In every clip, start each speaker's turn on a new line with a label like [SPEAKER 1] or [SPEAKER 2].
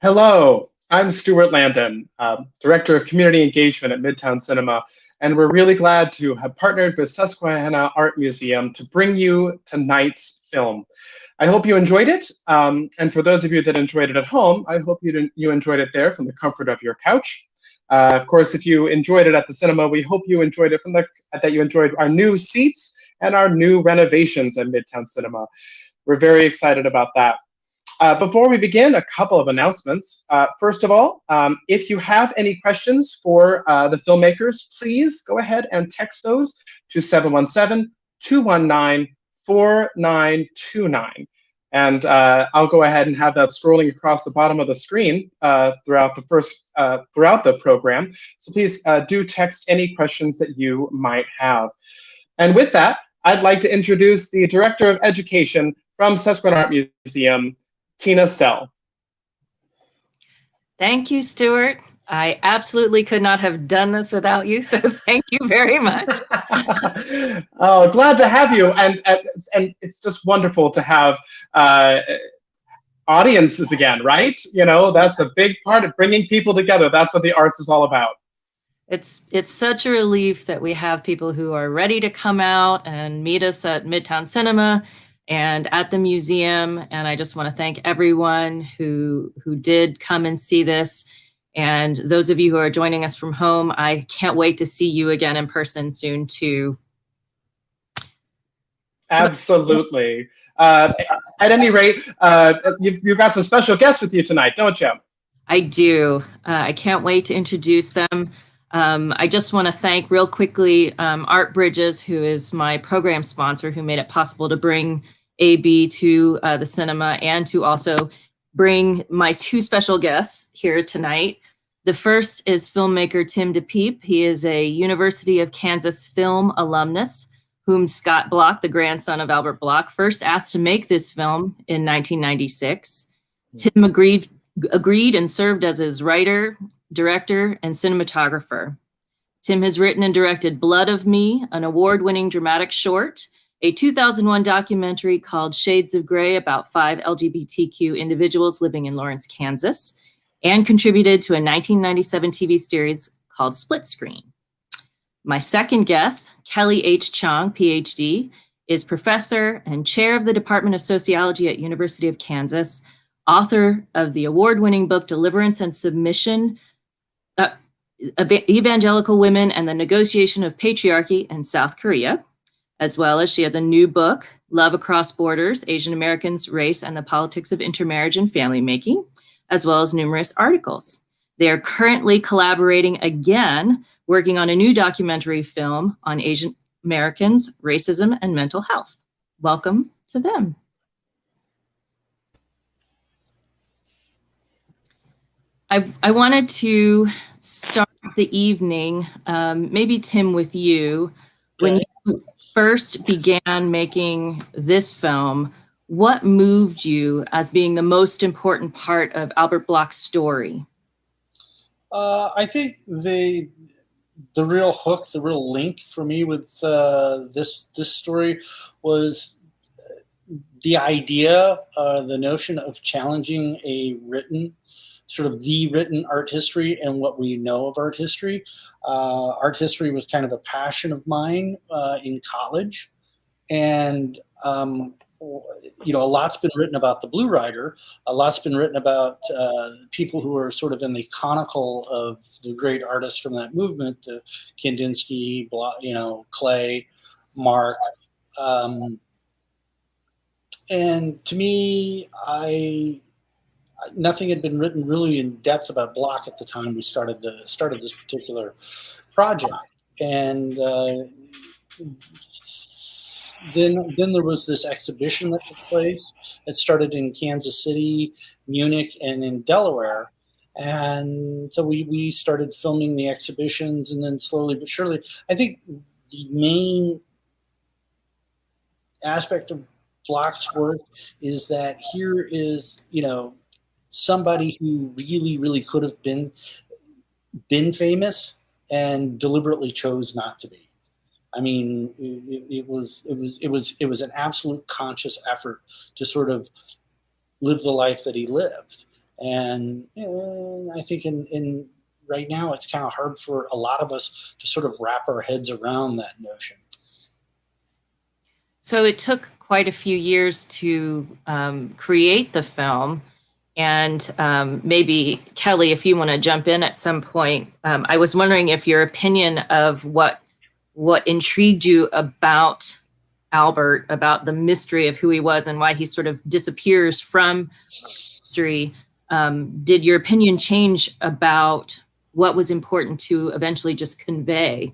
[SPEAKER 1] Hello, I'm Stuart Landon, Director of Community Engagement at Midtown Cinema, and we're really glad to have partnered with Susquehanna Art Museum to bring you tonight's film. I hope you enjoyed it, and for those of you that enjoyed it at home, I hope you enjoyed it there from the comfort of your couch. Of course, if you enjoyed it at the cinema, we hope you enjoyed it that you enjoyed our new seats and our new renovations at Midtown Cinema. We're very excited about that. Before we begin, a couple of announcements. First of all, if you have any questions for the filmmakers, please go ahead and text those to 717-219-4929. And I'll go ahead and have that scrolling across the bottom of the screen throughout the program. So please do text any questions that you might have. And with that, I'd like to introduce the Director of Education from Susquehanna Art Museum, Tina Sell.
[SPEAKER 2] Thank you, Stuart. I absolutely could not have done this without you, so thank you very much.
[SPEAKER 1] Oh, glad to have you, and it's just wonderful to have audiences again, right? You know, that's a big part of bringing people together. That's what the arts is all about.
[SPEAKER 2] It's such a relief that we have people who are ready to come out and meet us at Midtown Cinema and at the museum. And I just want to thank everyone who did come and see this. And those of you who are joining us from home, I can't wait to see you again in person soon too.
[SPEAKER 1] Absolutely. At any rate, you've got some special guests with you tonight, don't you?
[SPEAKER 2] I do. I can't wait to introduce them. I just want to thank real quickly Art Bridges, who is my program sponsor, who made it possible to bring AB to the cinema and to also bring my two special guests here tonight. The first is filmmaker Tim DePaepe. He is a University of Kansas film alumnus, whom Scott Bloch, the grandson of Albert Bloch, first asked to make this film in 1996. Tim agreed and served as his writer, director, and cinematographer. Tim has written and directed Blood of Me, an award-winning dramatic short, a 2001 documentary called Shades of Grey about 5 LGBTQ individuals living in Lawrence, Kansas, and contributed to a 1997 TV series called Split Screen. My second guest, Kelly H. Chong, PhD, is professor and chair of the Department of Sociology at University of Kansas, author of the award-winning book Deliverance and Submission, Evangelical Women and the Negotiation of Patriarchy in South Korea, as well as she has a new book, Love Across Borders, Asian Americans, Race, and the Politics of Intermarriage and Family Making, as well as numerous articles. They are currently collaborating again, working on a new documentary film on Asian Americans, racism, and mental health. Welcome to them. I wanted to start the evening, maybe Tim, with you. When you first began making this film, what moved you as being the most important part of Albert Bloch's story?
[SPEAKER 3] I think the real hook, the real link for me with this story was the idea, the notion of challenging a written art history and what we know of art history. Art history was kind of a passion of mine in college. And, you know, a lot's been written about the Blue Rider. A lot's been written about people who are sort of in the chronicle of the great artists from that movement, Kandinsky, you know, Clay, Mark. And to me, nothing had been written really in depth about Bloch at the time we started this particular project. And then there was this exhibition that took place. It started in Kansas City, Munich, and in Delaware. And so we started filming the exhibitions, and then slowly but surely, I think the main aspect of Bloch's work is that here is, you know, somebody who really, really could have been famous and deliberately chose not to be. I mean, it was an absolute conscious effort to sort of live the life that he lived. And I think in right now it's kind of hard for a lot of us to sort of wrap our heads around that notion.
[SPEAKER 2] So it took quite a few years to create the film. And maybe, Kelly, if you want to jump in at some point, I was wondering if your opinion of what intrigued you about Albert, about the mystery of who he was and why he sort of disappears from history. Did your opinion change about what was important to eventually just convey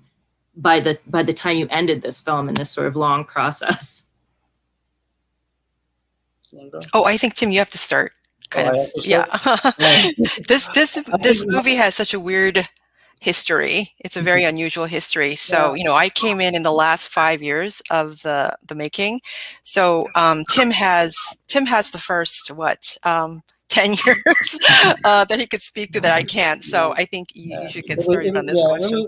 [SPEAKER 2] by the time you ended this film in this sort of long process?
[SPEAKER 4] Oh, I think, Tim, you have to start. Yeah. This movie has such a weird history. It's a very unusual history. So, I came in the last 5 years of the making. So Tim has the first 10 years that he could speak to that I can't. So I think you should get started on this question.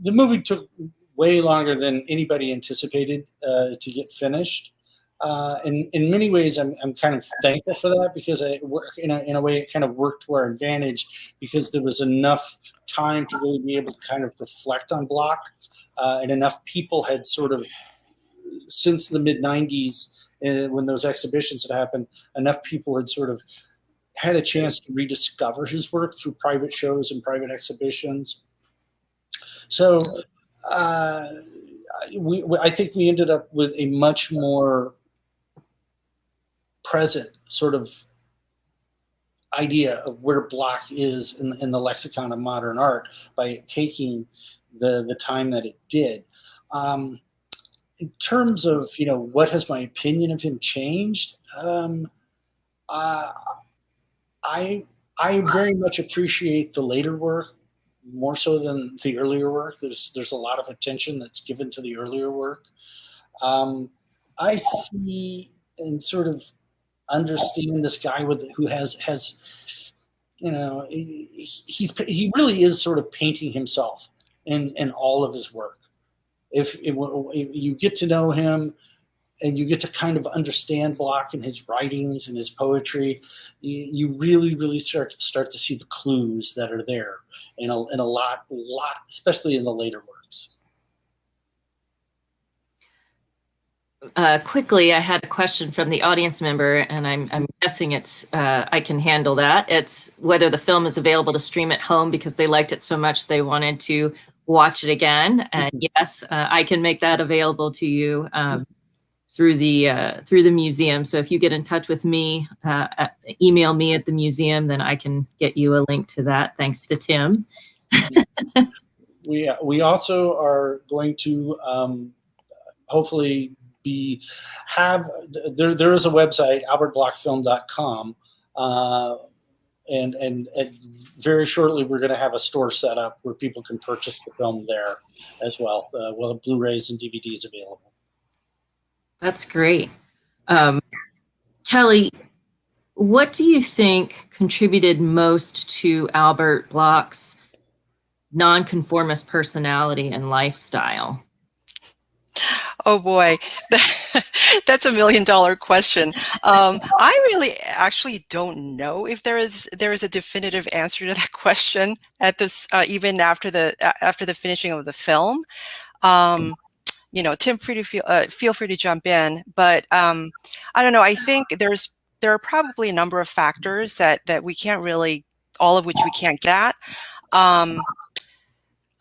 [SPEAKER 3] The movie took way longer than anybody anticipated to get finished. In many ways, I'm kind of thankful for that, because in a way it kind of worked to our advantage, because there was enough time to really be able to kind of reflect on Bloch, and enough people had sort of, since the mid-90s, when those exhibitions had happened, enough people had sort of had a chance to rediscover his work through private shows and private exhibitions. So I think we ended up with a much more present sort of idea of where Bloch is in the lexicon of modern art by taking the time that it did. In terms of, what has my opinion of him changed? I very much appreciate the later work more so than the earlier work. There's a lot of attention that's given to the earlier work. I see and sort of understand this guy who has he really is sort of painting himself in all of his work. If you get to know him and you get to kind of understand Bloch and his writings and his poetry, you really start to see the clues that are there in a lot, especially in the later works.
[SPEAKER 2] Quickly, I had a question from the audience member, and I'm guessing it's I can handle that. It's whether the film is available to stream at home because they liked it so much they wanted to watch it again. And yes, I can make that available to you through the museum. So if you get in touch with me, email me at the museum, then I can get you a link to that. Thanks to Tim.
[SPEAKER 3] We also are going to hopefully there is a website, albertblochfilm.com, and very shortly we're going to have a store set up where people can purchase the film there as well. We'll have Blu-rays and DVDs available.
[SPEAKER 2] That's great. Kelly, what do you think contributed most to Albert Bloch's nonconformist personality and lifestyle?
[SPEAKER 4] Oh boy, that's $1 million question. I really actually don't know if there is a definitive answer to that question at this even after the finishing of the film. Tim, feel free to jump in, but I don't know. I think there are probably a number of factors that we can't really, all of which we can't get at.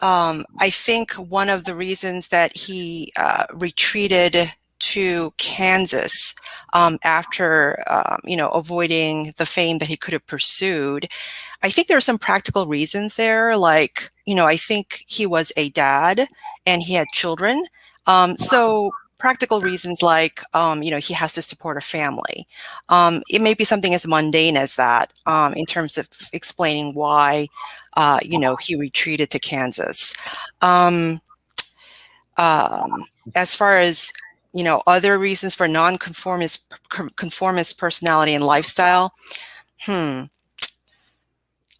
[SPEAKER 4] I think one of the reasons that he retreated to Kansas after avoiding the fame that he could have pursued, I think there are some practical reasons there. Like, I think he was a dad and he had children. So practical reasons like, he has to support a family. It may be something as mundane as that in terms of explaining why, he retreated to Kansas. As far as, other reasons for conformist personality and lifestyle,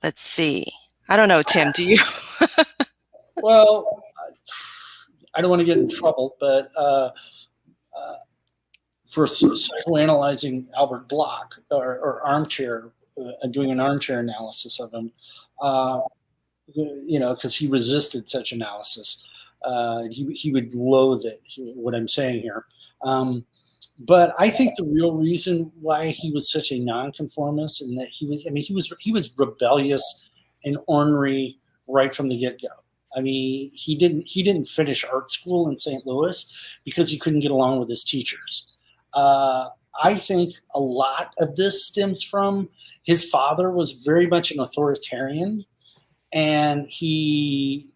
[SPEAKER 4] let's see. I don't know, Tim, do you?
[SPEAKER 3] Well, I don't want to get in trouble, but for psychoanalyzing Albert Bloch or armchair, doing an armchair analysis of him, because he resisted such analysis. He would loathe it, what I'm saying here. But I think the real reason why he was such a nonconformist, and that he was rebellious and ornery right from the get-go. I mean, he didn't finish art school in St. Louis because he couldn't get along with his teachers. I think a lot of this stems from his father was very much an authoritarian, and he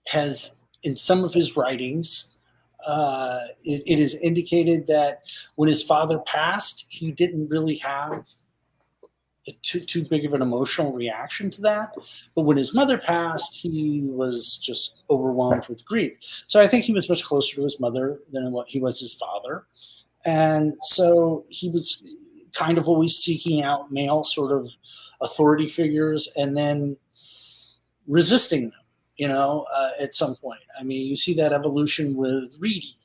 [SPEAKER 3] has, in some of his writings, it is indicated that when his father passed, he didn't really have too big of an emotional reaction to that. But when his mother passed, he was just overwhelmed with grief. So I think he was much closer to his mother than what he was his father. And so he was kind of always seeking out male sort of authority figures and then resisting them, at some point. I mean, you see that evolution with Reedy.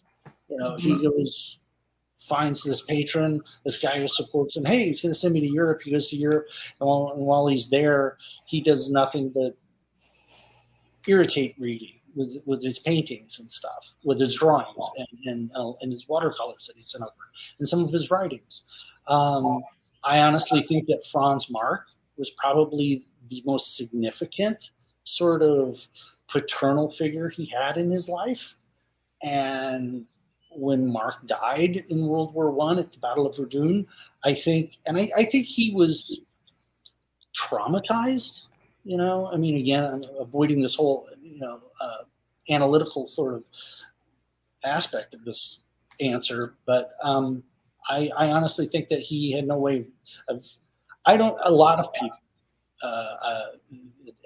[SPEAKER 3] He goes, finds this patron, this guy who supports him. Hey, he's going to send me to Europe. He goes to Europe, and while he's there, he does nothing but irritate Reedy with his paintings and stuff, with his drawings and his watercolors that he sent over, and some of his writings. I honestly think that Franz Marc was probably the most significant sort of paternal figure he had in his life. And when Marc died in World War I at the Battle of Verdun, I think he was traumatized. I mean, again, I'm avoiding this whole analytical sort of aspect of this answer, but I honestly think that he had no way of. A lot of people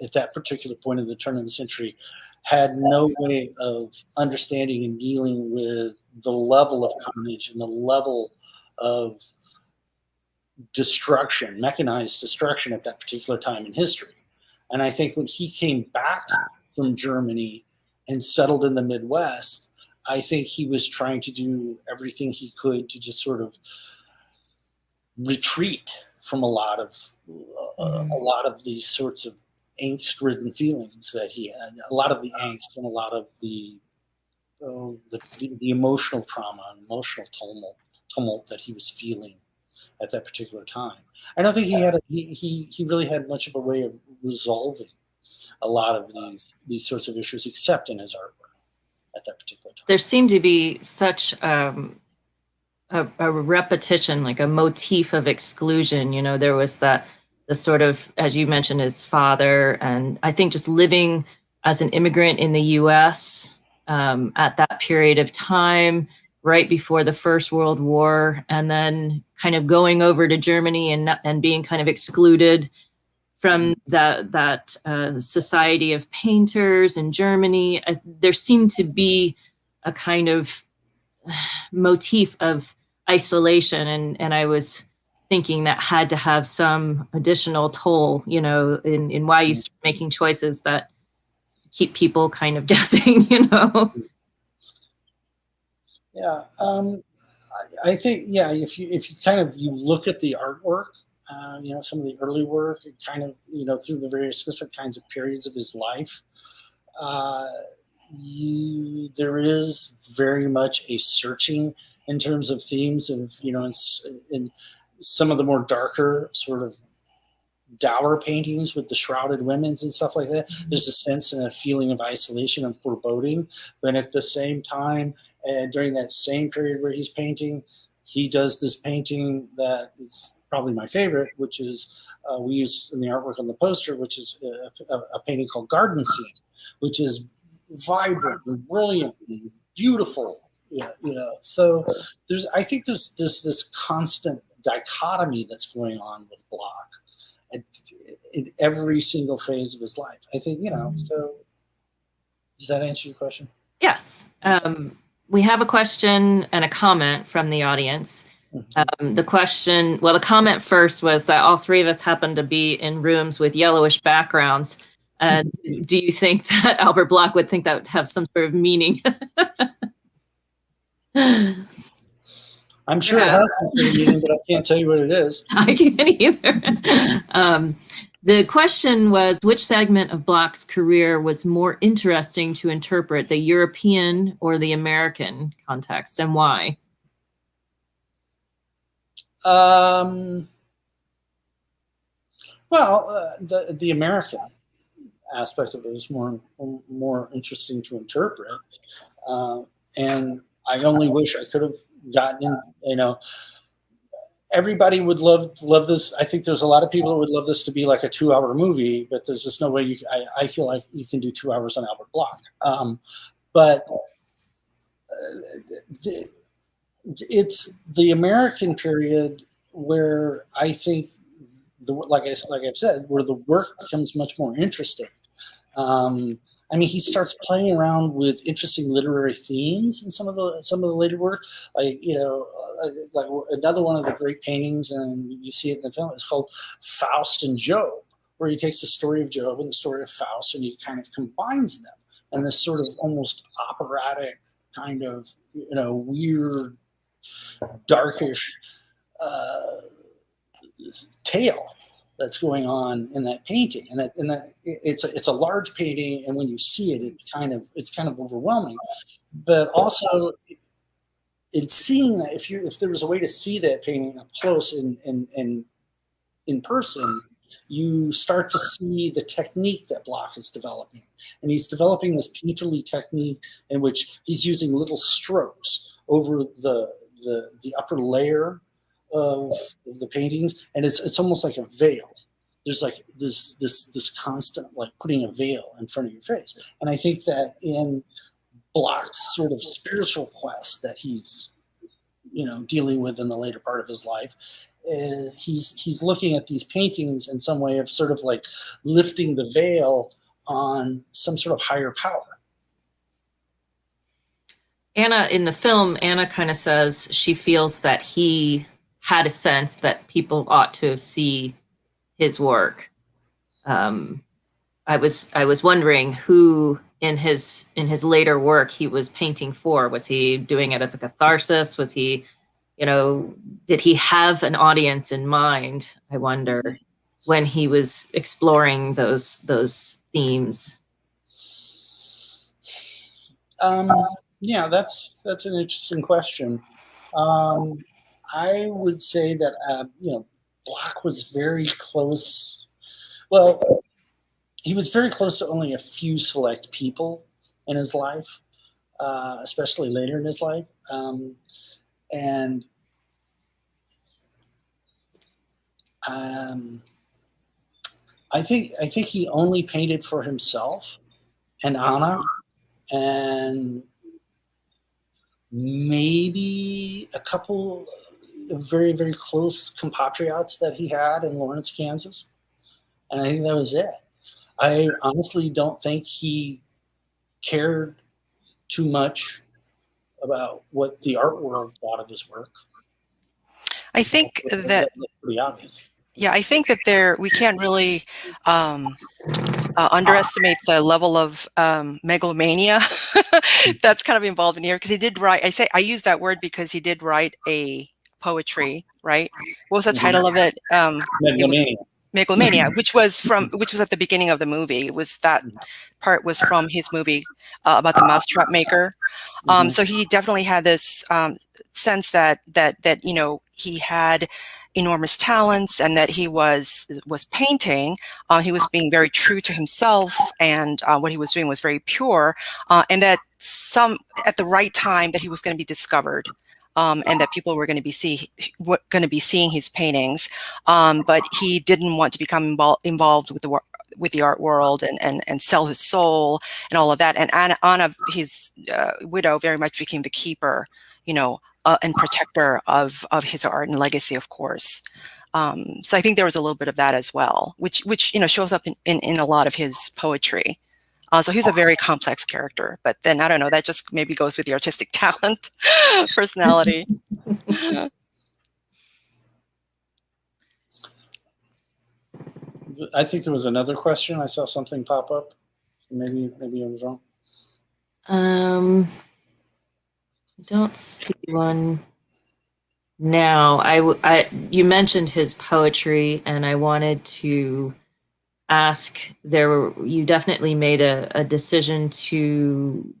[SPEAKER 3] at that particular point of the turn of the century had no way of understanding and dealing with the level of carnage and the level of destruction, mechanized destruction at that particular time in history. And I think when he came back from Germany and settled in the Midwest, I think he was trying to do everything he could to just sort of retreat from a lot of these sorts of angst-ridden feelings that he had, a lot of the angst and a lot of the emotional trauma and emotional tumult that he was feeling at that particular time. I don't think he really had much of a way of resolving a lot of these sorts of issues, except in his artwork at that particular time.
[SPEAKER 2] There seemed to be such a repetition, like a motif of exclusion. There was the sort of, as you mentioned, his father, and I think just living as an immigrant in the U.S. At that period of time, right before the First World War, and then kind of going over to Germany and being kind of excluded from that society of painters in Germany. There seemed to be a kind of motif of isolation, and I was thinking that had to have some additional toll, in why you start making choices that keep people kind of guessing,
[SPEAKER 3] Yeah, I think, if you look at the artwork, some of the early work, and kind of, through the various different kinds of periods of his life, there is very much a searching in terms of themes of, in some of the more darker sort of dour paintings with the shrouded women's and stuff like that. There's a sense and a feeling of isolation and foreboding, but at the same time, during that same period where he's painting, he does this painting that is probably my favorite, which is we use in the artwork on the poster, which is a painting called Garden Scene, which is vibrant and brilliant and beautiful. So I think there's this constant dichotomy that's going on with Bloch in every single phase of his life. I think, so does that answer your question?
[SPEAKER 2] Yes. We have a question and a comment from the audience. The comment first was that all three of us happen to be in rooms with yellowish backgrounds. Do you think that Albert Bloch would think that would have some sort of meaning?
[SPEAKER 3] I'm sure it has something meaning, but I can't tell you what it is.
[SPEAKER 2] I can't either. The question was, which segment of Bloch's career was more interesting to interpret, the European or the American context, and why?
[SPEAKER 3] Well, the American aspect of it is more interesting to interpret, and I only wish I could have gotten in. Everybody would love this. I think there's a lot of people that would love this to be like a 2-hour movie, but there's just no way I feel like you can do 2 hours on Albert Bloch. But it's the American period where I think, like I've said, where the work becomes much more interesting. I mean, he starts playing around with interesting literary themes in some of the later work. Like like another one of the great paintings, and you see it in the film, is called Faust and Job, where he takes the story of Job and the story of Faust, and he kind of combines them in this sort of almost operatic kind of weird, darkish tale that's going on in that painting, and that it's a large painting, and when you see it, it's kind of overwhelming. But also, in seeing that, if there was a way to see that painting up close in person, you start to see the technique that Bloch is developing, and he's developing this painterly technique in which he's using little strokes over the upper layer of the paintings, and it's almost like a veil. There's like this constant like putting a veil in front of your face, and I think that in Bloch's sort of spiritual quest that he's dealing with in the later part of his life, he's looking at these paintings in some way of sort of like lifting the veil on some sort of higher power.
[SPEAKER 2] Anna, in the film, Anna kind of says she feels that he had a sense that people ought to see his work. I was wondering who in his later work he was painting for. Was he doing it as a catharsis? Was he, did he have an audience in mind? I wonder, when he was exploring those themes.
[SPEAKER 3] Yeah, that's an interesting question. I would say that Bloch was very close. Well, he was very close to only a few select people in his life, especially later in his life, and I think he only painted for himself and Anna, and maybe a couple of very, very close compatriots that he had in Lawrence, Kansas. And I think that was it. I honestly don't think he cared too much about what the art world thought of his work.
[SPEAKER 4] I think that's
[SPEAKER 3] pretty obvious.
[SPEAKER 4] Yeah, I think that we can't really underestimate the level of megalomania that's kind of involved in here, because he did write. I use that word because he did write a poetry, right? What was the title of it? Megalomania, which was at the beginning of the movie. That part was from his movie about the mousetrap maker. So he definitely had this sense that he had enormous talents, and that he was painting. He was being very true to himself, and what he was doing was very pure, and that at the right time that he was going to be discovered, and that people were going to be seeing his paintings, but he didn't want to become involved with the art world and sell his soul and all of that. And Anna, his widow, very much became the keeper, and protector of his art and legacy, of course. So I think there was a little bit of that as well, which shows up in a lot of his poetry. So he's a very complex character, but then I don't know, that just maybe goes with the artistic talent, personality.
[SPEAKER 3] I think there was another question. I saw something pop up. Maybe I was wrong.
[SPEAKER 2] I don't see one. now. You mentioned his poetry, and I wanted to ask, you definitely made a decision to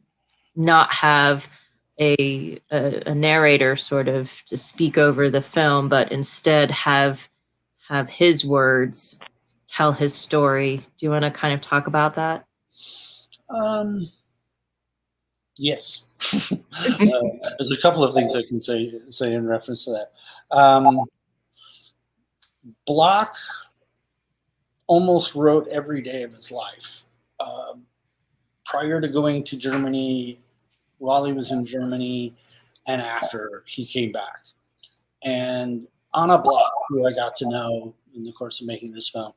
[SPEAKER 2] not have a narrator sort of to speak over the film, but instead have his words tell his story. Do you want to kind of talk about that?
[SPEAKER 3] Yes. There's a couple of things I can say in reference to that. Bloch almost wrote every day of his life. Prior to going to Germany, while he was in Germany, and after he came back. And Anna Bloch, who I got to know in the course of making this film,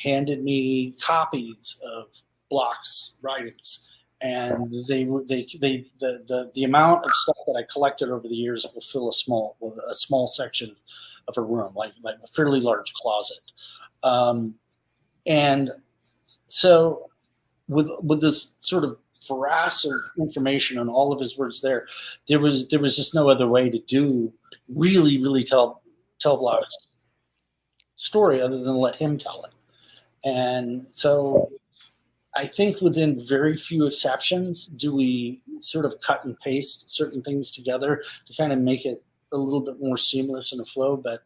[SPEAKER 3] handed me copies of Bloch's writings. And the amount of stuff that I collected over the years will fill a small section of a room, like a fairly large closet. And so with this sort of vast of information on all of his words there was just no other way to really tell Bloch's story other than let him tell it. And so I think within very few exceptions do we sort of cut and paste certain things together to kind of make it a little bit more seamless in a flow. But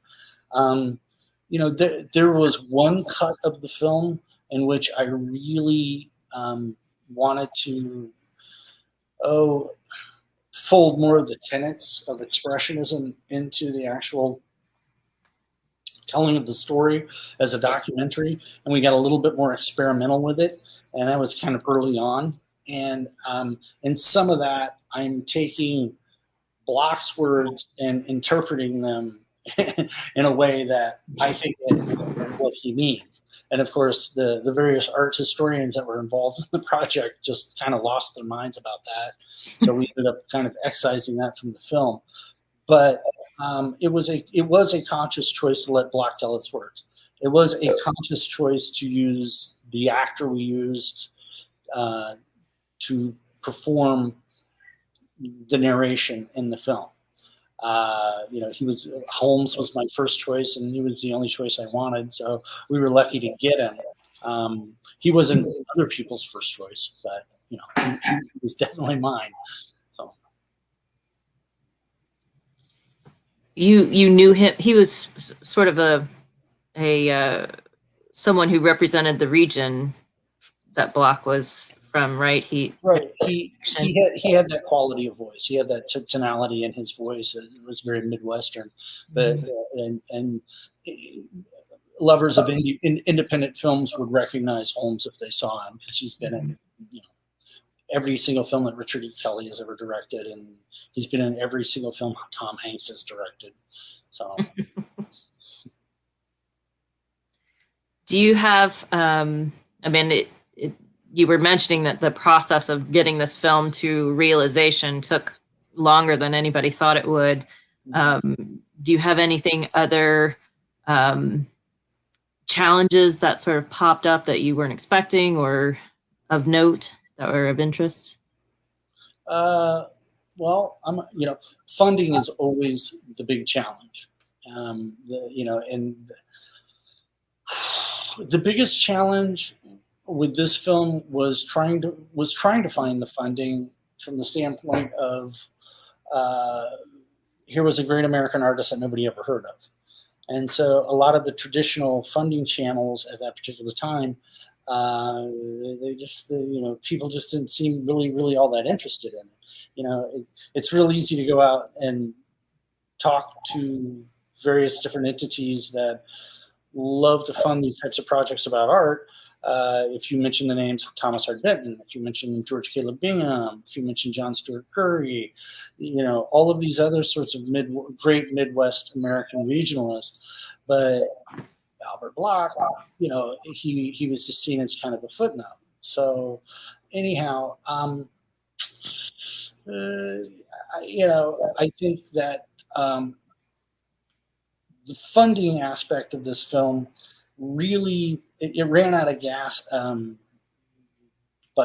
[SPEAKER 3] there was one cut of the film in which I really wanted to fold more of the tenets of expressionism into the actual telling of the story as a documentary, and we got a little bit more experimental with it, and that was kind of early on. And in some of that, I'm taking Bloch's words and interpreting them in a way that I think is what he means. And of course, the various arts historians that were involved in the project just kind of lost their minds about that. So we ended up kind of excising that from the film. But it was a conscious choice to let Bloch tell its words. It was a conscious choice to use the actor we used to perform the narration in the film. Holmes was my first choice, and he was the only choice I wanted. So we were lucky to get him. He wasn't other people's first choice, but he was definitely mine. So
[SPEAKER 2] you knew him. He was sort of a someone who represented the region that Bloch was from, right? He
[SPEAKER 3] had that quality of voice. He had that tonality in his voice. It was very Midwestern, but and lovers of independent films would recognize Holmes if they saw him, because he's been in every single film that Richard E. Kelly has ever directed, and he's been in every single film Tom Hanks has directed. So,
[SPEAKER 2] do you have? You were mentioning that the process of getting this film to realization took longer than anybody thought it would. Do you have anything other challenges that sort of popped up that you weren't expecting or of note that were of interest?
[SPEAKER 3] Well, funding is always the big challenge. And the biggest challenge with this film was trying to find the funding from the standpoint of here was a great American artist that nobody ever heard of. And so a lot of the traditional funding channels at that particular time, people just didn't seem really all that interested in it. It's real easy to go out and talk to various different entities that love to fund these types of projects about art. If you mention the names of Thomas Hart Benton, if you mention George Caleb Bingham, if you mention John Stewart Curry, all of these other sorts of great Midwest American regionalists, but Albert Bloch, he was just seen as kind of a footnote. So anyhow, I think that the funding aspect of this film really it ran out of gas by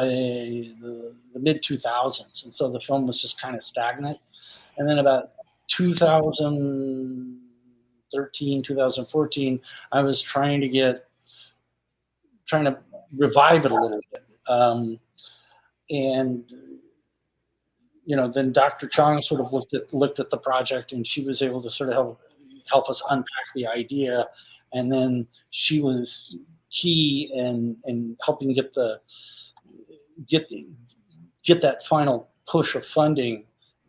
[SPEAKER 3] the mid 2000s, and so the film was just kind of stagnant. And then about 2013, 2014, I was trying to revive it a little bit. And then Dr. Chong sort of looked at the project, and she was able to sort of help us unpack the idea. And then she was key in helping get that final push of funding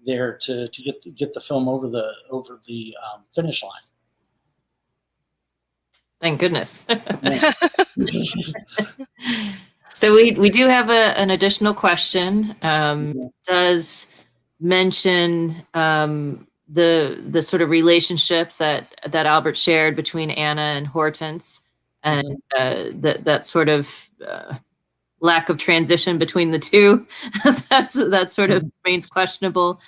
[SPEAKER 3] there to get the film over the finish line.
[SPEAKER 2] Thank goodness. So we do have an additional question. Does mention the sort of relationship that Albert shared between Anna and Hortense, and that sort of lack of transition between the two. that sort of remains questionable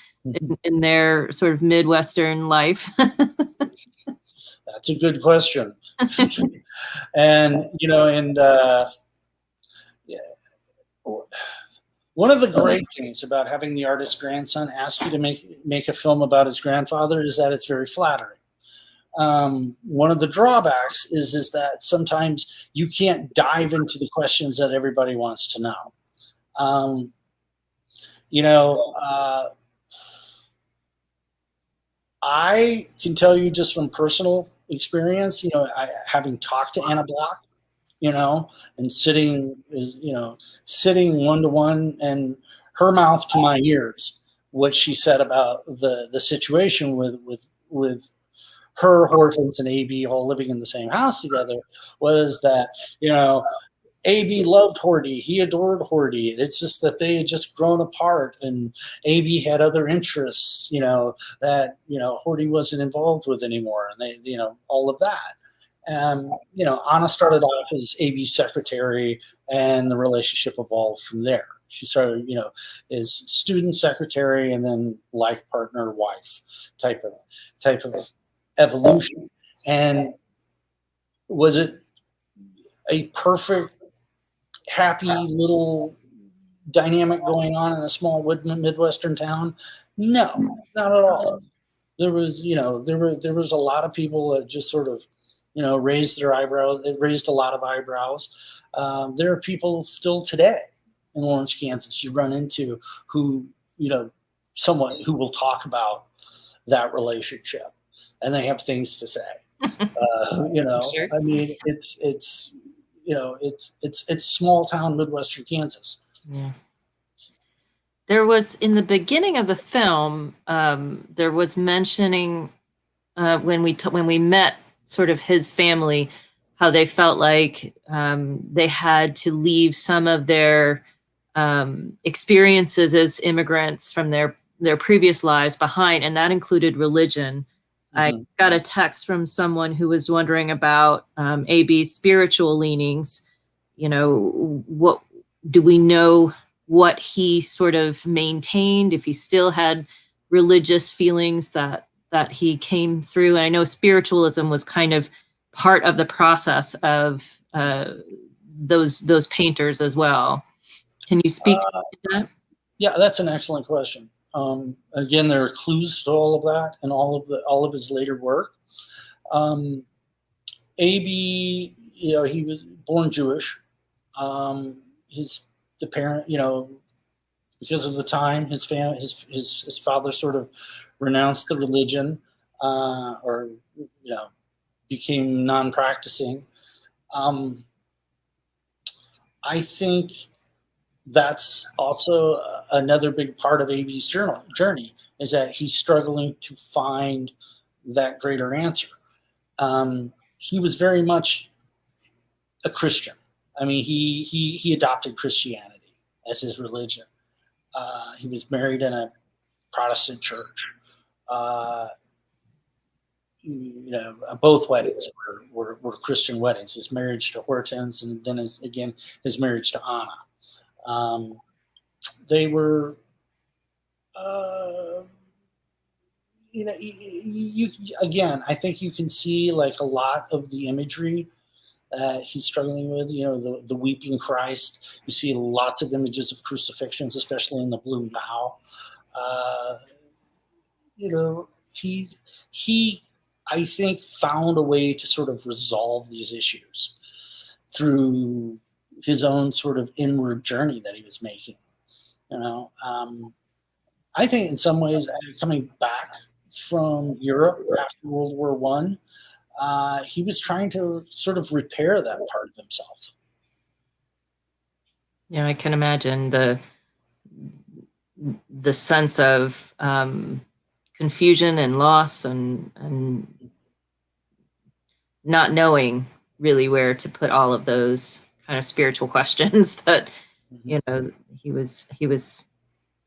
[SPEAKER 2] in their sort of Midwestern life.
[SPEAKER 3] That's a good question. And one of the great things about having the artist's grandson ask you to make a film about his grandfather is that it's very flattering. One of the drawbacks is that sometimes you can't dive into the questions that everybody wants to know. I can tell you just from personal experience, having talked to Anna Bloch, and sitting one-to-one, and her mouth to my ears, what she said about the situation with her, Hortense, and AB all living in the same house together, was that, AB loved Horty. He adored Horty. It's just that they had just grown apart, and AB had other interests, that, Horty wasn't involved with anymore, and they, all of that. And, Anna started off as AB's secretary, and the relationship evolved from there. She started, as student secretary, and then life partner, wife type of evolution. And was it a perfect, happy little dynamic going on in a small Midwestern town? No, not at all. There was, there was a lot of people that just sort of, raised their eyebrows. It raised a lot of eyebrows. There are people still today in Lawrence, Kansas, you run into who, someone who will talk about that relationship, and they have things to say.
[SPEAKER 2] Sure.
[SPEAKER 3] I mean, it's small town Midwestern Kansas.
[SPEAKER 2] Yeah. There was, in the beginning of the film, there was mentioning when we met sort of his family, how they felt like they had to leave some of their experiences as immigrants from their previous lives behind, and that included religion. Mm-hmm. I got a text from someone who was wondering about AB's spiritual leanings. What do we know what he sort of maintained, if he still had religious feelings that he came through? And I know spiritualism was kind of part of the process of those painters as well. Can you speak to that?
[SPEAKER 3] Yeah, that's an excellent question. Again, there are clues to all of that and all of his later work. AB, he was born Jewish. The parent, because of the time, his father sort of renounced the religion, or became non-practicing. I think that's also another big part of AB's journey, is that he's struggling to find that greater answer. He was very much a Christian. I mean, he adopted Christianity as his religion. He was married in a Protestant church. Both weddings were Christian weddings. His marriage to Hortense, and then his marriage to Anna. They were, I think you can see like a lot of the imagery he's struggling with, the weeping Christ. You see lots of images of crucifixions, especially in the blue bow. he I think found a way to sort of resolve these issues through his own sort of inward journey that he was making. I think in some ways, coming back from Europe after World War I, he was trying to sort of repair that part of himself.
[SPEAKER 2] Yeah, I can imagine the sense of confusion and loss and not knowing really where to put all of those kind of spiritual questions that he was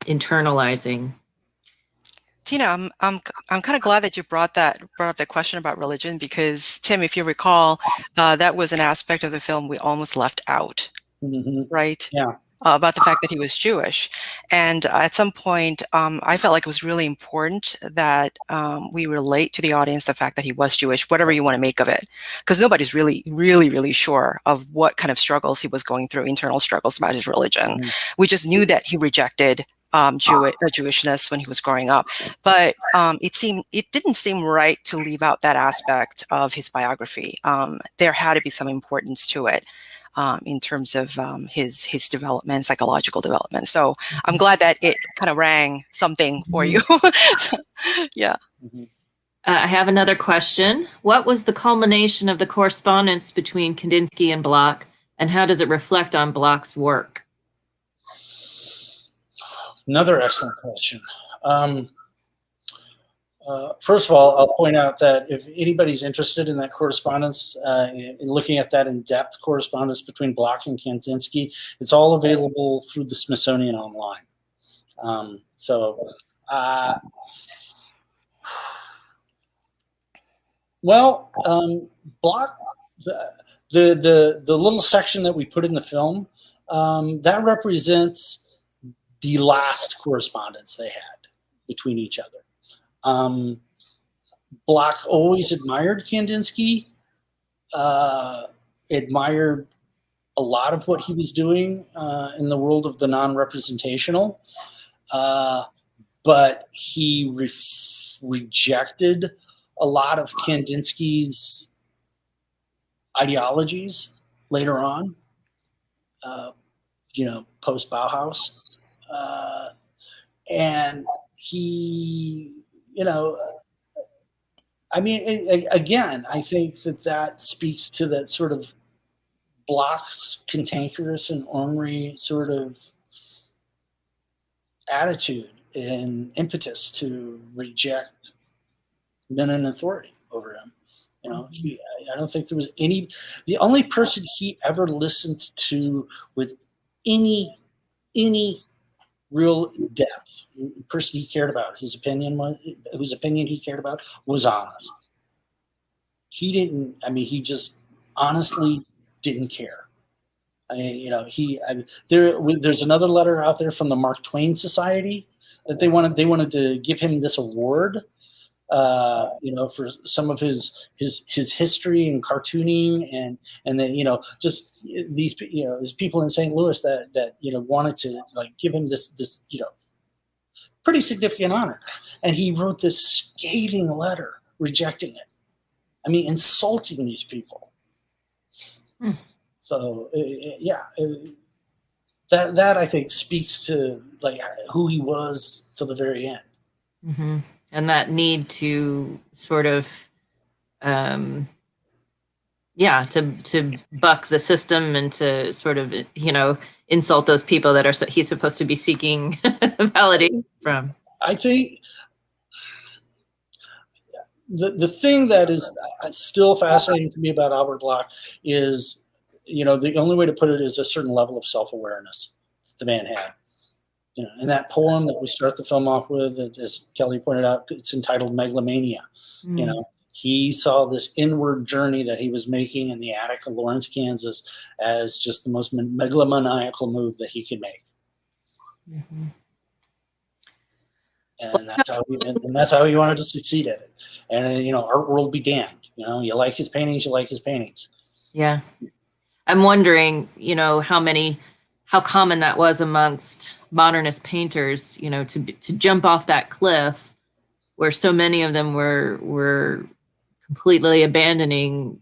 [SPEAKER 2] internalizing.
[SPEAKER 4] Tina, I'm kind of glad that you brought up that question about religion, because Tim, if you recall, that was an aspect of the film we almost left out, right?
[SPEAKER 3] Yeah.
[SPEAKER 4] About the fact that he was Jewish. And at some point, I felt like it was really important that we relate to the audience the fact that he was Jewish, whatever you want to make of it. Because nobody's really sure of what kind of struggles he was going through, internal struggles about his religion. We just knew that he rejected Jewishness when he was growing up. But it didn't seem right to leave out that aspect of his biography. There had to be some importance to it. In terms of his development, psychological development. So I'm glad that it kind of rang something for you. Yeah.
[SPEAKER 2] I have another question. What was the culmination of the correspondence between Kandinsky and Bloch, and how does it reflect on Bloch's work?
[SPEAKER 3] Another excellent question. First of all, I'll point out that if anybody's interested in that correspondence, in looking at that in-depth correspondence between Bloch and Kandinsky, it's all available through the Smithsonian online. Bloch, the little section that we put in the film, that represents the last correspondence they had between each other. Bloch always admired Kandinsky, admired a lot of what he was doing in the world of the non-representational, but he rejected a lot of Kandinsky's ideologies later on, post Bauhaus, and he. Again, I think that speaks to that sort of Bloch's cantankerous and ornery sort of attitude and impetus to reject men in authority over him. I don't think there was the only person he ever listened to with any real depth, the person he cared about, whose opinion he cared about, was honest. He just honestly didn't care. There's another letter out there from the Mark Twain Society that they wanted to give him this award, for some of his history and cartooning, and then just these there's people in St. Louis that wanted to give him this pretty significant honor, and he wrote this scathing letter rejecting it. Insulting these people. So that I think speaks to who he was to the very end.
[SPEAKER 2] Mm-hmm. And that need to sort of, to buck the system and to sort of, insult those people that he's supposed to be seeking validation from.
[SPEAKER 3] I think the thing that is still fascinating to me about Albert Bloch is, the only way to put it is a certain level of self-awareness that the man had. In that poem that we start the film off with, as Kelly pointed out, it's entitled Megalomania. He saw this inward journey that he was making in the attic of Lawrence, Kansas, as just the most megalomaniacal move that he could make.
[SPEAKER 2] Mm-hmm.
[SPEAKER 3] And that's how he wanted to succeed at it. And art world be damned. You like his paintings, you like his paintings.
[SPEAKER 2] Yeah, I'm wondering, how common that was amongst modernist painters, to jump off that cliff where so many of them were completely abandoning,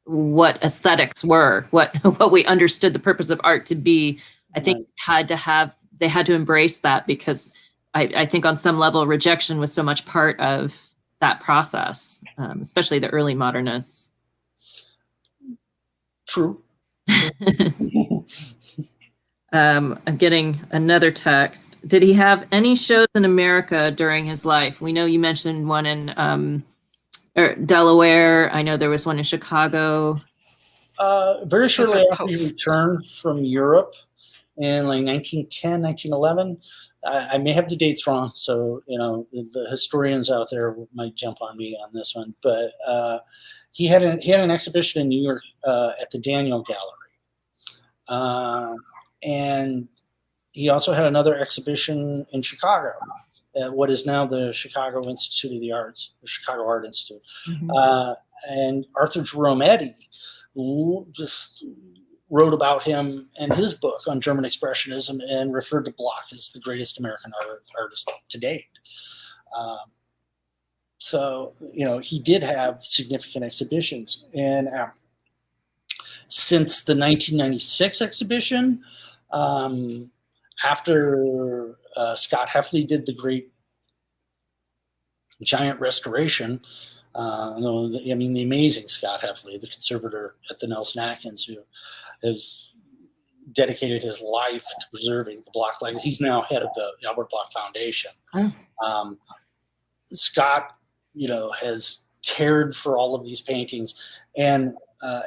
[SPEAKER 2] what aesthetics were, what we understood the purpose of art to be. I think they had to embrace that, because I think on some level rejection was so much part of that process, especially the early modernists.
[SPEAKER 3] True.
[SPEAKER 2] I'm getting another text. Did he have any shows in America during his life? We know you mentioned one in Delaware. I know there was one in Chicago.
[SPEAKER 3] Very shortly after he returned from Europe in like 1910, 1911. I may have the dates wrong, so the historians out there might jump on me on this one. But he had an exhibition in New York at the Daniel Gallery, and he also had another exhibition in Chicago at what is now the Chicago Institute of the Arts, the Chicago Art Institute. Mm-hmm. And Arthur Jerome Eddy just wrote about him in his book on German Expressionism and referred to Bloch as the greatest American artist to date. So, he did have significant exhibitions. And since the 1996 exhibition, after Scott Heffley did the great giant restoration, the amazing Scott Heffley, the conservator at the Nelson Atkins, who has dedicated his life to preserving the Bloch legacy. He's now head of the Albert Bloch Foundation. Oh. Scott, has cared for all of these paintings, and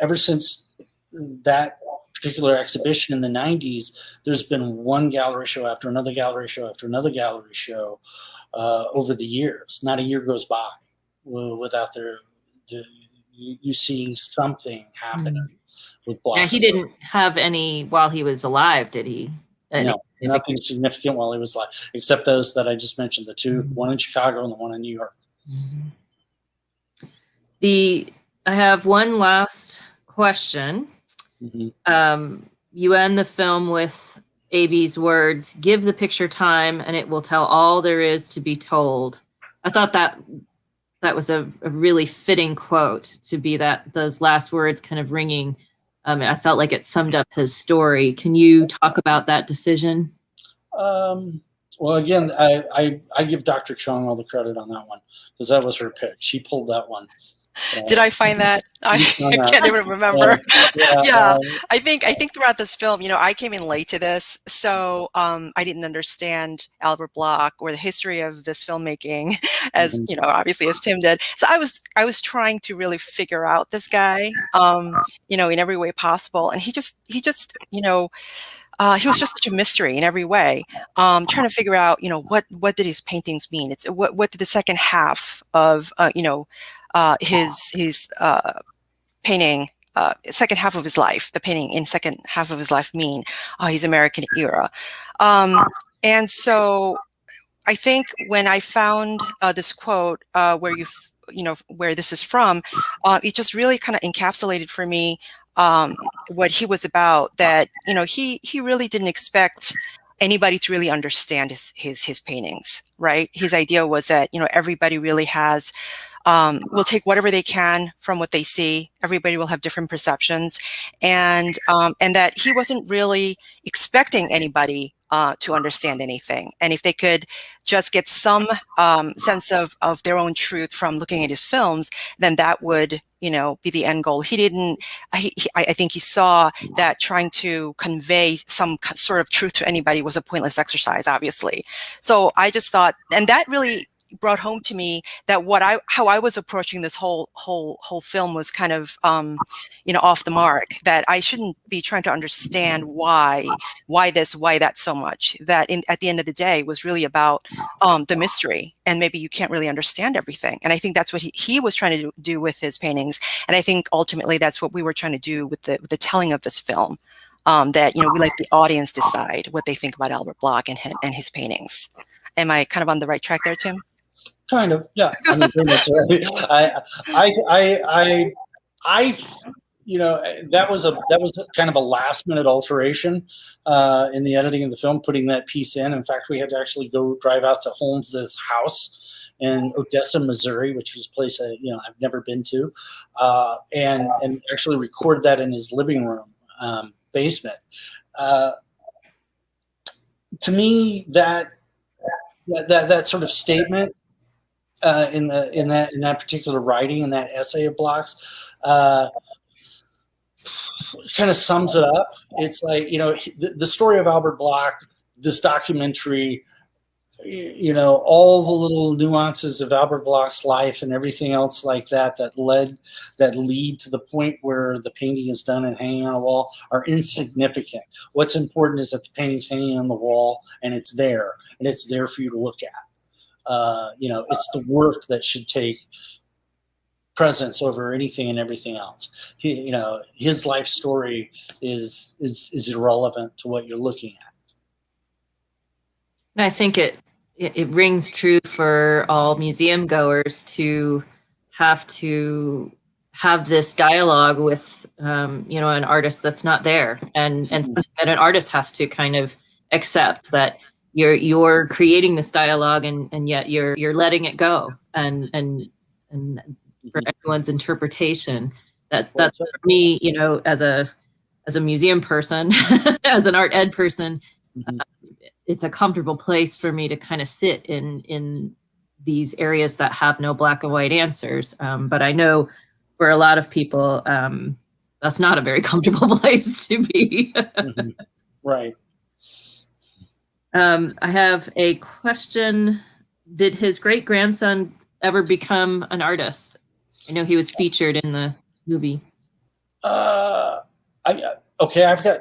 [SPEAKER 3] ever since that particular exhibition in the 90s, there's been one gallery show after another gallery show after another gallery show over the years. Not a year goes by without you seeing something happening with Bloch.
[SPEAKER 2] Yeah, he didn't have any while he was alive, did he?
[SPEAKER 3] No, nothing significant while he was alive, except those that I just mentioned, the two, one in Chicago and the one in New York.
[SPEAKER 2] I have one last question. Mm-hmm. You end the film with A.B.'s words, "Give the picture time and it will tell all there is to be told." I thought that was a really fitting quote to be those last words kind of ringing. I felt like it summed up his story. Can you talk about that decision?
[SPEAKER 3] Well, again, I give Dr. Chong all the credit on that one, because that was her pick. She pulled that one.
[SPEAKER 4] Did I find that? I can't even remember. I think throughout this film, I came in late to this, so I didn't understand Albert Bloch or the history of this filmmaking, as obviously as Tim did. So I was trying to really figure out this guy, in every way possible, and he was just such a mystery in every way. Trying to figure out, what did his paintings mean? It's what did the second half of his painting, second half of his life, the painting in second half of his life mean, his American era. And so I think when I found this quote where this is from, it just really kind of encapsulated for me what he was about, that, he really didn't expect anybody to really understand his paintings, right? His idea was that, everybody really has, will take whatever they can from what they see. Everybody will have different perceptions, and that he wasn't really expecting anybody to understand anything. And if they could just get some sense of their own truth from looking at his films, then that would, be the end goal. He didn't, I think he saw that trying to convey some sort of truth to anybody was a pointless exercise, obviously. So I just thought, and that really brought home to me that how I was approaching this whole film was kind of off the mark, that I shouldn't be trying to understand why this, why that so much. That at the end of the day was really about the mystery, and maybe you can't really understand everything. And I think that's what he was trying to do with his paintings, and I think ultimately that's what we were trying to do with the telling of this film. That we let the audience decide what they think about Albert Bloch and his paintings. Am I kind of on the right track there, Tim?
[SPEAKER 3] Kind of, yeah. I mean, pretty much, that was kind of a last minute alteration in the editing of the film, putting that piece in. In fact, we had to actually go drive out to Holmes's house in Odessa, Missouri, which was a place I've never been to, and actually record that in his living room basement. To me, that sort of statement in that particular writing, in that essay of Bloch's, kind of sums it up. It's like, the story of Albert Bloch, this documentary, all the little nuances of Albert Bloch's life and everything else like that lead to the point where the painting is done and hanging on a wall are insignificant. What's important is that the painting's hanging on the wall and it's there for you to look at. It's the work that should take precedence over anything and everything else. His life story is irrelevant to what you're looking at.
[SPEAKER 2] And I think it rings true for all museum goers to have this dialogue with an artist that's not there, and something that an artist has to kind of accept, that you're creating this dialogue and yet you're letting it go and for everyone's interpretation. That's for me, as a museum person, as an art ed person, it's a comfortable place for me to kind of sit in these areas that have no black and white answers. But I know for a lot of people, that's not a very comfortable place to be.
[SPEAKER 3] Right.
[SPEAKER 2] I have a question. Did his great-grandson ever become an artist? I know he was featured in the movie.
[SPEAKER 3] I've got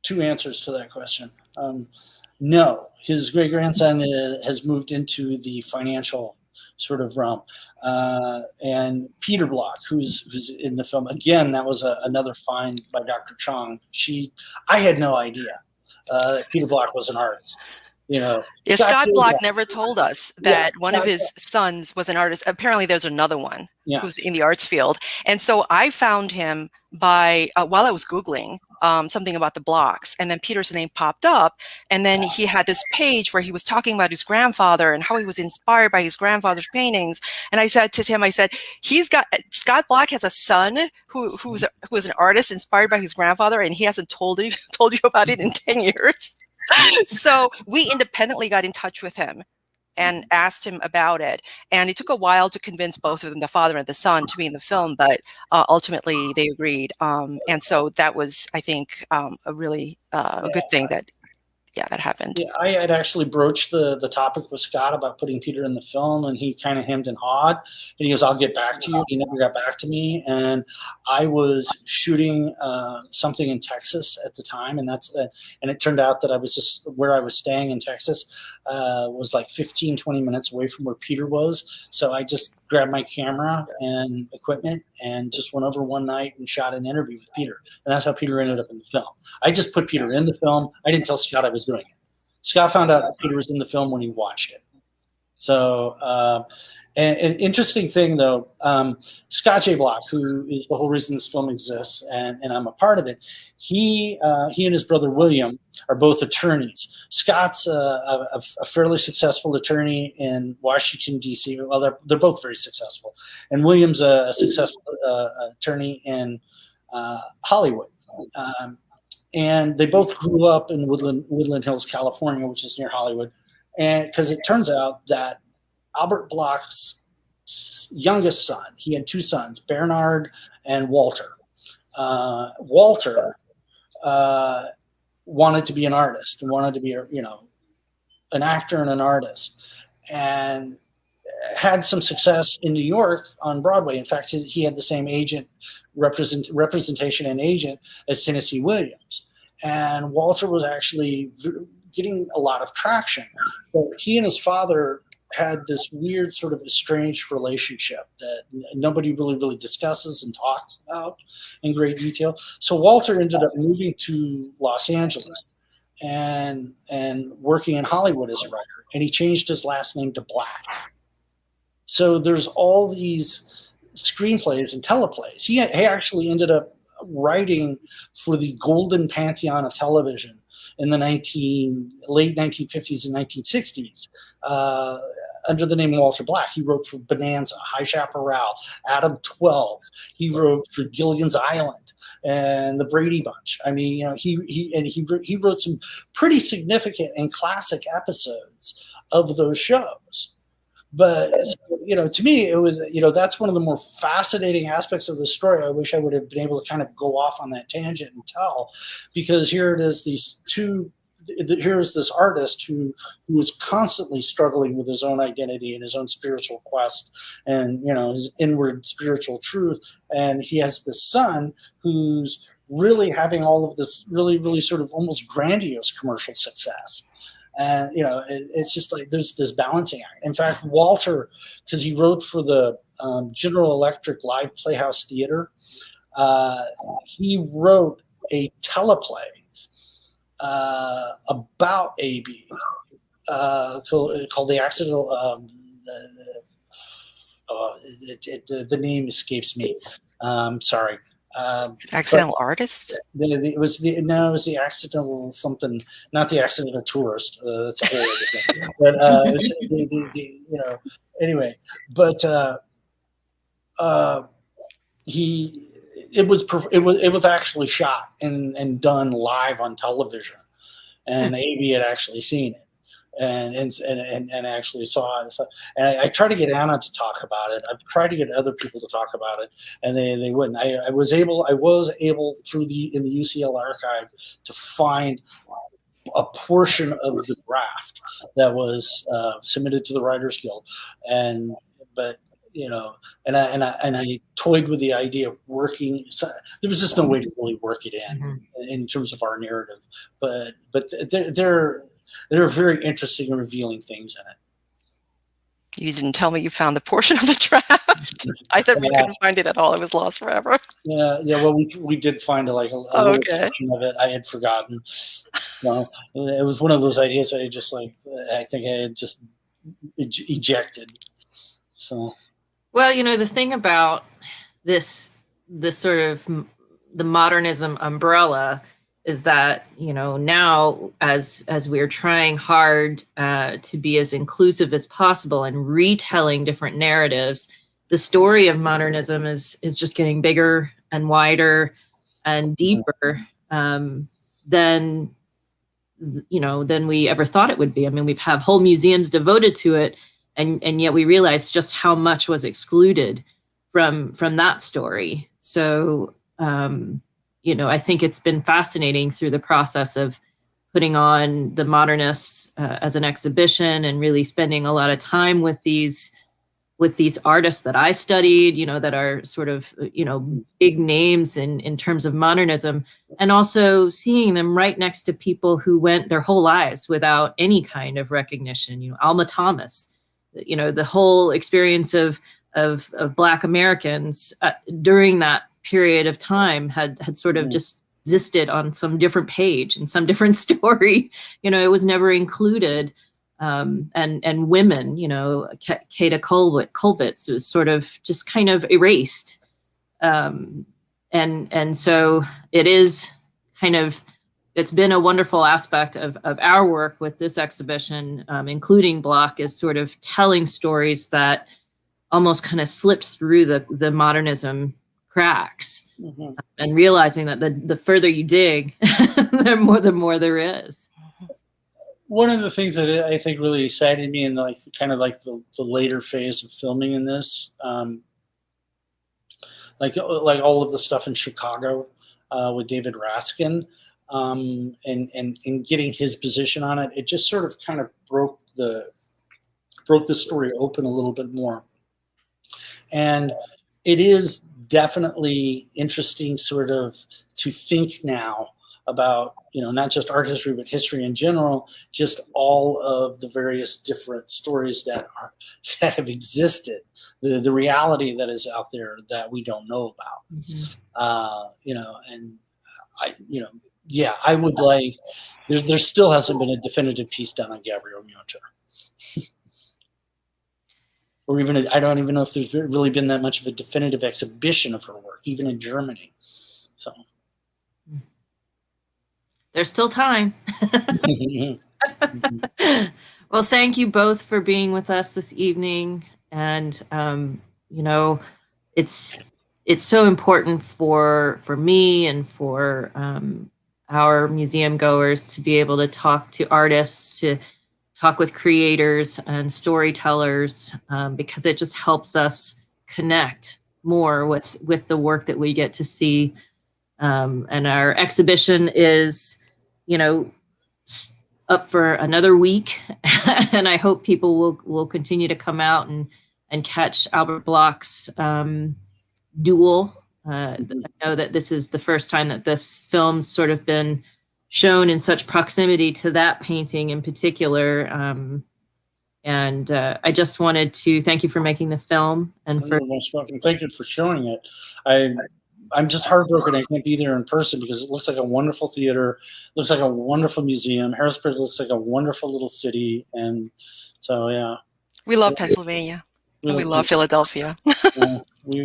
[SPEAKER 3] two answers to that question. No, his great-grandson has moved into the financial sort of realm. And Peter Bloch, who's in the film, again, that was another find by Dr. Chong. I had no idea that Peter Bloch was an artist.
[SPEAKER 4] Scott Bloch never told us that one of his sons was an artist. Apparently there's another one who's in the arts field. And so I found him by, while I was Googling something about the Blochs, and then Peter's name popped up. And then he had this page where he was talking about his grandfather and how he was inspired by his grandfather's paintings. And I said to Tim, Scott Bloch has a son who is an artist inspired by his grandfather, and he hasn't told you about it in 10 years. So we independently got in touch with him and asked him about it. And it took a while to convince both of them, the father and the son, to be in the film, but ultimately they agreed. And so that was, I think, a really good thing that happened.
[SPEAKER 3] Yeah, I had actually broached the topic with Scott about putting Peter in the film, and he kind of hemmed and hawed. And he goes, "I'll get back to you." He never got back to me. And I was shooting something in Texas at the time, and it turned out that I was just where I was staying in Texas was like 15, 20 minutes away from where Peter was. So I just grabbed my camera and equipment and just went over one night and shot an interview with Peter. And that's how Peter ended up in the film. I just put Peter in the film. I didn't tell Scott I was doing it. Scott found out that Peter was in the film when he watched it. So, an interesting thing though, Scott J. Bloch, who is the whole reason this film exists, and I'm a part of it, he and his brother William are both attorneys. Scott's a fairly successful attorney in Washington, D.C. Well, they're both very successful. And William's a successful attorney in Hollywood. And they both grew up in Woodland Hills, California, which is near Hollywood. And because it turns out that Albert Bloch's youngest son, he had two sons, Bernard and Walter. Walter wanted to be an artist, wanted to be an actor and an artist, and had some success in New York on Broadway. In fact, he had the same agent, representation and agent as Tennessee Williams. And Walter was actually getting a lot of traction. But he and his father had this weird sort of estranged relationship that nobody really discusses and talks about in great detail. So Walter ended up moving to Los Angeles and working in Hollywood as a writer. And he changed his last name to Black. So there's all these screenplays and teleplays. He actually ended up writing for the golden pantheon of television in the late 1950s and 1960s. Under the name Walter Black. He wrote for Bonanza, High Chaparral, Adam 12. He wrote for Gilligan's Island and the Brady Bunch. I mean, you know, he wrote some pretty significant and classic episodes of those shows. But, you know, to me, it was, you know, that's one of the more fascinating aspects of the story. I wish I would have been able to kind of go off on that tangent and tell, because here it is, here's this artist who was constantly struggling with his own identity and his own spiritual quest and, you know, his inward spiritual truth. And he has this son who's really having all of this really, really sort of almost grandiose commercial success. And, you know, it's just like there's this balancing act. In fact, Walter, because he wrote for the General Electric Live Playhouse Theater, he wrote a teleplay about A.B. Called The Accidental. The name escapes me. Sorry.
[SPEAKER 4] Accidental Artist?
[SPEAKER 3] It was the Accidental something, not the Accidental Tourist. That's a whole other thing. But you know, anyway. But it was actually shot and done live on television, and A.B. had actually seen it and actually saw it. And I tried to get Anna to talk about it. I tried to get other people to talk about it, and they wouldn't. I was able in the UCL archive to find a portion of the draft that was submitted to the Writers Guild, but. You know, and I toyed with the idea of working. So there was just no way to really work it in terms of our narrative. But there are very interesting and revealing things in it.
[SPEAKER 4] You didn't tell me you found the portion of the draft. I thought we couldn't find it at all. It was lost forever.
[SPEAKER 3] Yeah. Well, we did find a little portion of it. I had forgotten. Well, it was one of those ideas I think I had just ejected. So.
[SPEAKER 2] Well, you know, the thing about this sort of the modernism umbrella is that, you know, now as we're trying hard to be as inclusive as possible and retelling different narratives, the story of modernism is just getting bigger and wider and deeper than we ever thought it would be. I mean, we've have whole museums devoted to it. And yet we realized just how much was excluded from that story. So, you know, I think it's been fascinating through the process of putting on the Modernists as an exhibition and really spending a lot of time with these artists that I studied, you know, that are sort of, you know, big names in terms of modernism, and also seeing them right next to people who went their whole lives without any kind of recognition. You know, Alma Thomas. You know, the whole experience of Black Americans during that period of time had sort of just existed on some different page and some different story. You know, it was never included. And women, you know, Kata Kolvitz was sort of just kind of erased. And so it is kind of, it's been a wonderful aspect of our work with this exhibition, including Bloch, is sort of telling stories that almost kind of slipped through the modernism cracks, and realizing that the further you dig, the more there is.
[SPEAKER 3] One of the things that I think really excited me in the later phase of filming in this, like all of the stuff in Chicago with David Raskin. And getting his position on it, it just sort of kind of broke the story open a little bit more. And it is definitely interesting sort of to think now about, you know, not just art history, but history in general, just all of the various different stories that have existed, the reality that is out there that we don't know about. You know, and I would like, there still hasn't been a definitive piece done on Gabrielle Muenter. Or even, I don't even know if there's really been that much of a definitive exhibition of her work, even in Germany. So
[SPEAKER 2] There's still time. Well, thank you both for being with us this evening. And, you know, it's so important for me and for our museum goers to be able to talk to artists, to talk with creators and storytellers, because it just helps us connect more with the work that we get to see. And our exhibition is, you know, up for another week, and I hope people will continue to come out and catch Albert Bloch's Duel. I know that this is the first time that this film's sort of been shown in such proximity to that painting in particular. And I just wanted to thank you for making the film and for
[SPEAKER 3] most welcome. Thank you for showing it. I'm just heartbroken I can't be there in person because it looks like a wonderful theater, looks like a wonderful museum. Harrisburg looks like a wonderful little city, and so yeah.
[SPEAKER 4] We love Pennsylvania. We love Philadelphia.
[SPEAKER 3] We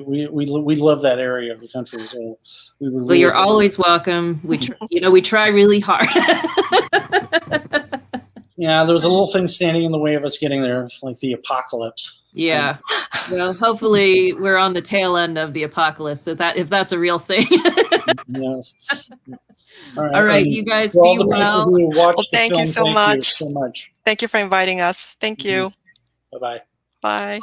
[SPEAKER 3] love that area of the country. So we would.
[SPEAKER 2] Well, you're always welcome. We we try really hard.
[SPEAKER 3] Yeah, there was a little thing standing in the way of us getting there, like the apocalypse.
[SPEAKER 2] Yeah. Well, hopefully we're on the tail end of the apocalypse, if that's a real thing.
[SPEAKER 3] Yes.
[SPEAKER 2] All right, you guys be well.
[SPEAKER 4] Well, thank you so much. Thank you for inviting us. Thank you.
[SPEAKER 3] Bye-bye.
[SPEAKER 4] Bye.